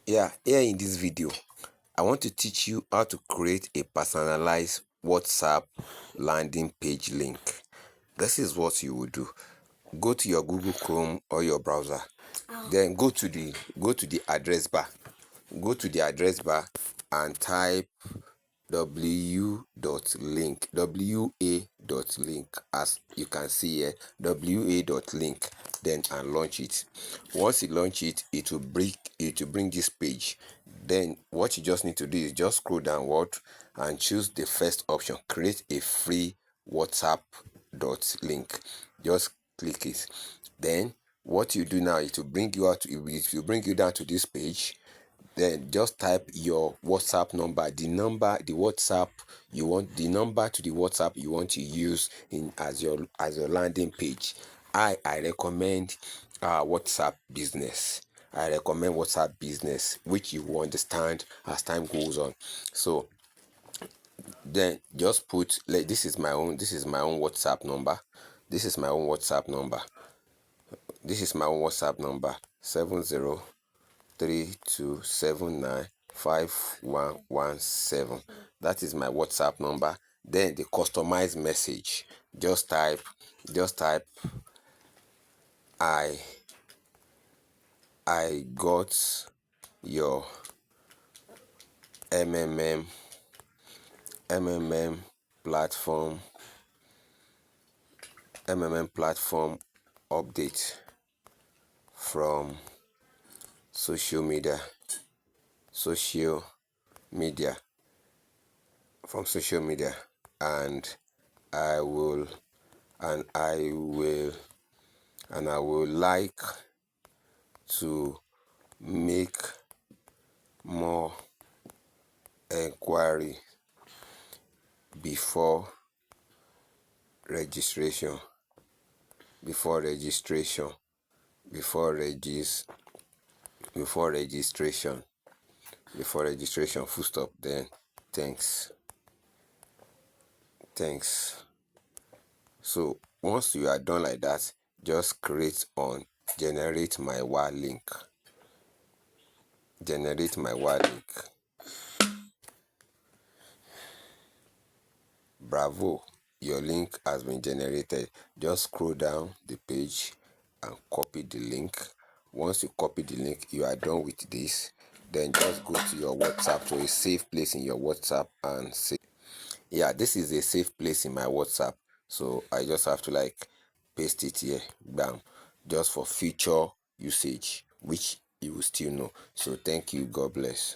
Yeah, here in this video, I want to teach you how to create a personalized WhatsApp landing page link. This is what you will do. Go to your Google Chrome or your browser. Then go to the address bar. Go to the address bar and type wa.link as you can see here, wa.link, then and launch it. Once you launch it, it will bring this page. Then what you just need to do is just scroll downward and choose the first option, create a free WhatsApp dot link. Just click it. Then what you do now, it will bring you down to this page. Then just type your WhatsApp number, the WhatsApp you want, the number to the WhatsApp you want to use in as your landing page. I recommend WhatsApp business. I recommend WhatsApp business, which you will understand as time goes on. So then just put, like, this is my own WhatsApp number. This is my own WhatsApp number. This is my own WhatsApp number, 7032795117. That is my WhatsApp number. Then the customized message. Just type I I got your MMM platform platform update from social media social media social media, and I will and I would like to make more inquiry before registration before registration before regis before registration full stop. Then thanks. So once you are done like that, just create on generate my WA link. Bravo, your link has been generated. Just scroll down the page and copy the link. Once you copy the link, you are done with this. Then just go to your WhatsApp, to a safe place in your WhatsApp, and say, yeah, this is a safe place in my WhatsApp. So I just have to like paste it here, bam, just for future usage, which you will still know. So thank you. God bless.